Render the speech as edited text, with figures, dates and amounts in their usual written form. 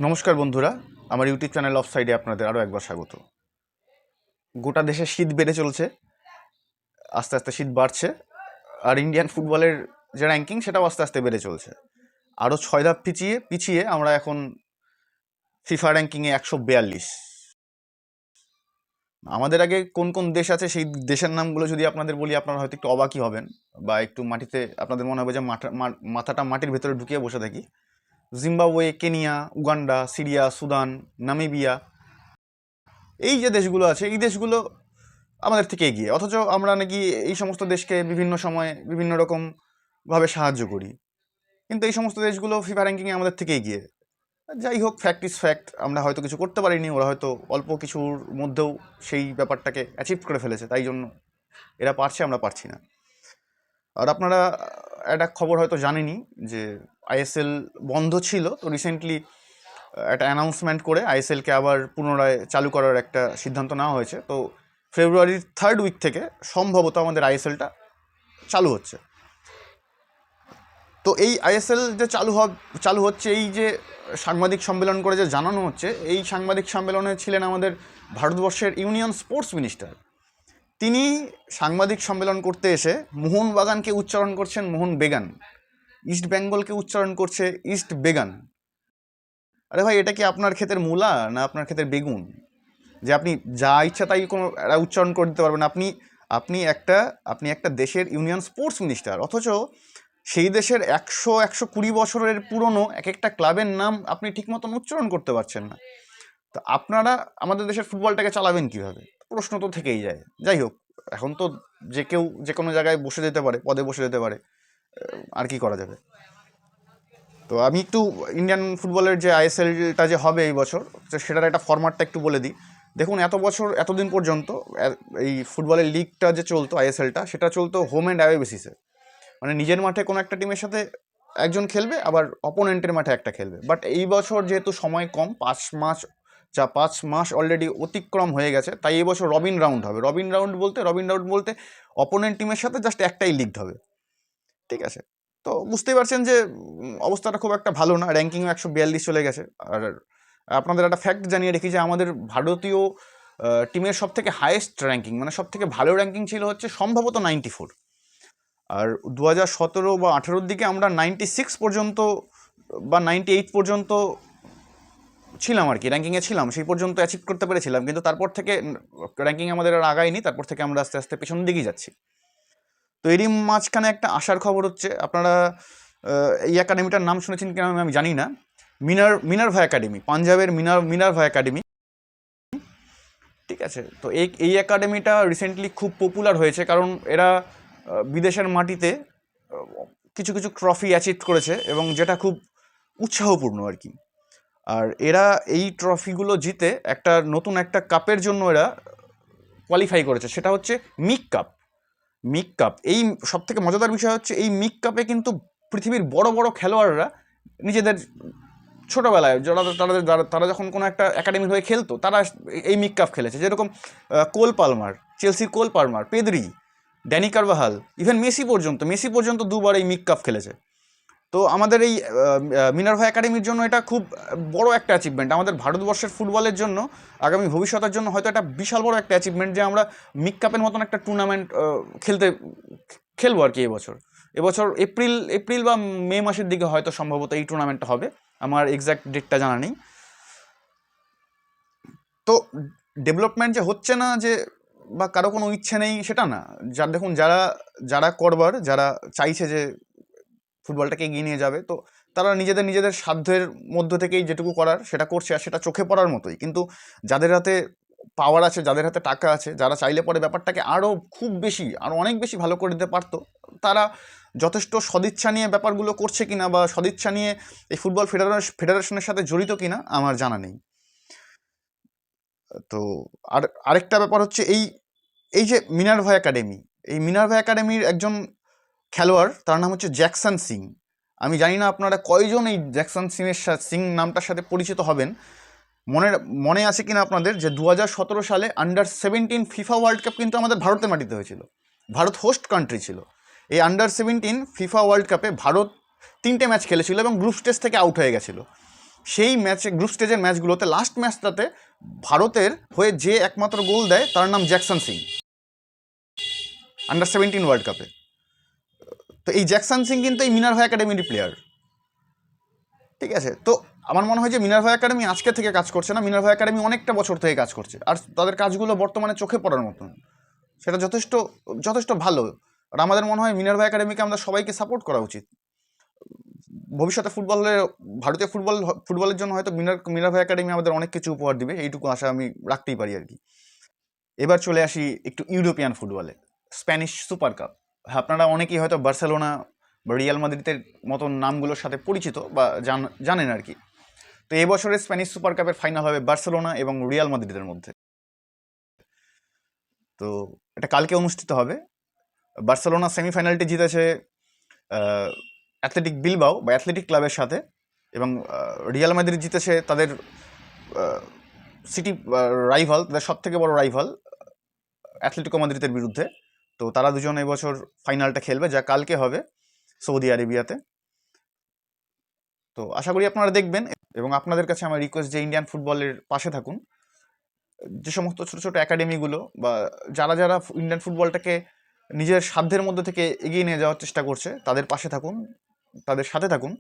নমস্কার বন্ধুরা, আমার ইউটিউব চ্যানেল অফ সাইডে আপনাদের আরও একবার স্বাগত। গোটা দেশে শীত বেড়ে চলছে, আস্তে আস্তে শীত বাড়ছে, আর ইন্ডিয়ান ফুটবলের যে র্যাঙ্কিং সেটাও আস্তে আস্তে বেড়ে চলছে। আরও 6 ধাপ পিছিয়ে পিছিয়ে আমরা এখন ফিফা র্যাঙ্কিংয়ে 142। আমাদের আগে কোন কোন দেশ আছে সেই দেশের নামগুলো যদি আপনাদের বলি, আপনারা হয়তো একটু অবাকই হবেন, বা একটু মাটিতে আপনাদের মনে হবে যে মাথাটা মাটির ভেতরে ঢুকিয়ে বসে থাকি। Zimbabwe, Kenya, Uganda, Syria, Sudan, Namibia, এই যে দেশগুলো আছে এই দেশগুলো আমাদের থেকে এগিয়ে, অথচ আমরা নাকি এই সমস্ত দেশকে বিভিন্ন সময় বিভিন্ন রকমভাবে সাহায্য করি, কিন্তু এই সমস্ত দেশগুলো ফিফা র্যাঙ্কিংয়ে আমাদের থেকে এগিয়ে। যাই হোক, ফ্যাক্ট ইজ ফ্যাক্ট, আমরা হয়তো কিছু করতে পারিনি, ওরা হয়তো অল্প কিছুর মধ্যেও সেই ব্যাপারটাকে অ্যাচিভ করে ফেলেছে, তাই জন্য এরা পারছে, আমরা পারছি না। আর আপনারা একটা খবর হয়তো জানেনই যে আইএসএল বন্ধ ছিল, তো রিসেন্টলি একটা অ্যানাউন্সমেন্ট করে আইএসএলকে আবার পুনরায় চালু করার একটা সিদ্ধান্ত নেওয়া হয়েছে। তো ফেব্রুয়ারির 3rd উইক থেকে সম্ভবত আমাদের আইএসএলটা চালু হচ্ছে। তো এই আইএসএল যে চালু হচ্ছে, এই যে সাংবাদিক সম্মেলন করে যে জানানো হচ্ছে, এই সাংবাদিক সম্মেলনে ছিলেন আমাদের ভারতবর্ষের ইউনিয়ন স্পোর্টস মিনিস্টার। তিনি সাংবাদিক সম্মেলন করতে এসে মোহনবাগানকে উচ্চারণ করছেন মোহন বেগান, ইস্ট বেঙ্গলকে উচ্চারণ করছে ইস্ট বেগান। আরে ভাই, এটা কি আপনার ক্ষেতের মূলা না আপনার ক্ষেতের বেগুন যে আপনি যা ইচ্ছা তাই কোনো উচ্চারণ করে দিতে পারবেন? আপনি আপনি একটা আপনি একটা দেশের ইউনিয়ন স্পোর্টস মিনিস্টার, অথচ সেই দেশের 120 বছরের পুরনো এক একটা ক্লাবের নাম আপনি ঠিক মতন উচ্চারণ করতে পারছেন না। তো আপনারা আমাদের দেশের ফুটবলটাকে চালাবেন কীভাবে? প্রশ্ন তো থেকেই যায়। যাই হোক, এখন তো যে কেউ যে কোনো জায়গায় বসে যেতে পারে, পদে বসে যেতে পারে, আর কি করা যাবে। তো আমি একটু ইন্ডিয়ান ফুটবলের যে আইএসএলটা যে হবে এই বছর, তো সেটার একটা ফরম্যাটটা একটু বলে দিই। দেখুন, এতদিন পর্যন্ত এই ফুটবলের লিগটা যে চলতো, আইএসএলটা, সেটা চলতো হোম অ্যান্ড অ্যাওয়ে বেসিসে। মানে নিজের মাঠে কোনো একটা টিমের সাথে একজন খেলবে, আবার অপোনেন্টের মাঠে একটা খেলবে। বাট এই বছর যেহেতু সময় কম, 5 মাস অলরেডি অতিক্রম হয়ে গেছে, তাই এই বছর রবিন রাউন্ড হবে। রবিন রাউন্ড বলতে অপোনেন্ট টিমের সাথে জাস্ট একটাই লিগ হবে, ঠিক আছে? তো বুঝতেই পারছেন যে অবস্থাটা খুব একটা ভালো না, র্যাঙ্কিংও 142 চলে গেছে। আর আপনাদের একটা ফ্যাক্ট জানিয়ে রেখি যে আমাদের ভারতীয় টিমের সব থেকে হায়েস্ট র্যাঙ্কিং, মানে সব থেকে ভালো র্যাঙ্কিং ছিল হচ্ছে সম্ভবত 94। আর 2017 বা 18-র দিকে আমরা 96 পর্যন্ত বা 98 পর্যন্ত ছিলাম আর কি, র্যাঙ্কিংয়ে ছিলাম, সেই পর্যন্ত অ্যাচিভ করতে পেরেছিলাম, কিন্তু তারপর থেকে র্যাঙ্কিং আমাদের আর আগায়নি, তারপর থেকে আমরা আস্তে আস্তে পেছনের দিকেই যাচ্ছি। তো এরই মাঝখানে একটা আশার খবর হচ্ছে, আপনারা এই একাডেমিটার নাম শুনেছেন কিনা আমি জানি না, মিনার্ভা একাডেমি, পাঞ্জাবের মিনার্ভা একাডেমি, ঠিক আছে? তো এই একাডেমিটা রিসেন্টলি খুব পপুলার হয়েছে, কারণ এরা বিদেশের মাটিতে কিছু কিছু ট্রফি অ্যাচিভ করেছে, এবং যেটা খুব উৎসাহপূর্ণ আর কি। আর এরা এই ট্রফিগুলো জিতে নতুন একটা কাপের জন্য এরা কোয়ালিফাই করেছে, সেটা হচ্ছে মিক কাপ। এই সবথেকে মজাদার বিষয় হচ্ছে, এই মিক কাপে কিন্তু পৃথিবীর বড় বড় খেলোয়াড়রা নিজেদের ছোটোবেলায় তারা যখন কোনো একটা একাডেমির হয়ে খেলতো, তারা এই মিক কাপ খেলেছে। যেরকম কোল পালমার, চেলসির Cole Palmer, Pedri, Danny Carvajal, even Messi পর্যন্ত 2বার এই মিক কাপ খেলেছে। তো আমাদের এই মিনার্ভা একাডেমির জন্য এটা খুব বড় একটা অ্যাচিভমেন্ট, আমাদের ভারতবর্ষের ফুটবলের জন্য, আগামী ভবিষ্যতের জন্য হয়তো একটা বিশাল বড় একটা অ্যাচিভমেন্ট যে আমরা মিক কাপের মতন একটা টুর্নামেন্ট খেলবো আর কি এবছর এপ্রিল বা মে মাসের দিকে হয়তো সম্ভবত এই টুর্নামেন্টটা হবে, আমার এক্স্যাক্ট ডেটটা জানা নেই। তো ডেভেলপমেন্ট যে হচ্ছে না, যে বা কারো কোনো ইচ্ছে নেই সেটা না। দেখুন, যারা করবার, যারা চাইছে যে ফুটবলটাকে এগিয়ে নিয়ে যাবে, তো তারা নিজেদের সাধ্যের মধ্য থেকেই যেটুকু করার সেটা করছে, আর সেটা চোখে পড়ার মতোই। কিন্তু যাদের হাতে পাওয়ার আছে, যাদের হাতে টাকা আছে, যারা চাইলে পরে ব্যাপারটাকে আরও অনেক বেশি ভালো করে দিতে পারতো, তারা যথেষ্ট সদিচ্ছা নিয়ে ব্যাপারগুলো করছে কিনা, বা সদিচ্ছা নিয়ে এই ফুটবল ফেডারেশনের সাথে জড়িত কিনা আমার জানা নেই। তো আরেকটা ব্যাপার হচ্ছে, এই যে মিনার্ভা একাডেমির একজন খেলোয়াড়, তার নাম হচ্ছে জ্যাকসন সিং। আমি জানি না আপনারা কয়জন এই জ্যাকসন সিং নামটার সাথে পরিচিত হবেন। মনে আছে কিনা আপনাদের যে 2017 সালে আন্ডার-17 ফিফা ওয়ার্ল্ড কাপ কিন্তু আমাদের ভারতের মাটিতে হয়েছিল, ভারত হোস্ট কান্ট্রি ছিল। এই আন্ডার-17 ফিফা ওয়ার্ল্ড কাপে ভারত 3টে ম্যাচ খেলেছিল এবং গ্রুপ স্টেজ থেকে আউট হয়ে গেছিলো। সেই ম্যাচে গ্রুপ স্টেজের ম্যাচগুলোতে লাস্ট ম্যাচটাতে ভারতের হয়ে যে একমাত্র গোল দেয় তার নাম জ্যাকসন সিং, আন্ডার 17 ওয়ার্ল্ড কাপে। তো এই জ্যাকসন সিং কিন্তু এই মিনার্ভা একাডেমির প্লেয়ার, ঠিক আছে? তো আমার মনে হয় যে মিনার্ভা একাডেমি আজকে থেকে কাজ করছে না, মিনার্ভা একাডেমি অনেকটা বছর থেকে কাজ করছে, আর তাদের কাজগুলো বর্তমানে চোখে পড়ার মতন, সেটা যথেষ্ট যথেষ্ট ভালো। আর আমাদের মনে হয় মিনার্ভা একাডেমিকে আমরা সবাইকে সাপোর্ট করা উচিত। ভবিষ্যতে ভারতীয় ফুটবলের জন্য হয়তো মিনার্ভা একাডেমি আমাদের অনেক কিছু উপহার দিবে, এইটুকু আশা আমি রাখতেই পারি আর কি। এবার চলে আসি একটু ইউরোপিয়ান ফুটবলে, স্প্যানিশ সুপার কাপ। আপনারা অনেকেই হয়তো বার্সেলোনা বা রিয়াল মাদ্রিদের মতন নামগুলোর সাথে পরিচিত বা জানেন আর কি। তো এবছরের স্প্যানিশ সুপার কাপের ফাইনাল হবে বার্সেলোনা এবং রিয়াল মাদ্রিদের মধ্যে। তো এটা কালকে অনুষ্ঠিত হবে। বার্সেলোনা সেমিফাইনালটি জিতেছে অ্যাথলেটিক বিলবাও বা অ্যাথলেটিক ক্লাবের সাথে, এবং রিয়াল মাদ্রিদ জিতেছে তাদের সিটি রাইভাল, তাদের সব থেকে বড় রাইভাল অ্যাথলেটিকো মাদ্রিদের বিরুদ্ধে। তো তারা দুজন এবছর ফাইনালটা খেলবে, যা কালকে হবে সৌদি আরবিয়াতে। তো আশা করি আপনারা দেখবেন, এবং আপনাদের কাছে আমার রিকোয়েস্ট যে ইন্ডিয়ান ফুটবলের পাশে থাকুন। যে সমস্ত ছোটো ছোটো একাডেমিগুলো বা যারা যারা ইন্ডিয়ান ফুটবলটাকে নিজের সাধ্যের মধ্যে থেকে এগিয়ে নিয়ে যাওয়ার চেষ্টা করছে, তাদের পাশে থাকুন, তাদের সাথে থাকুন।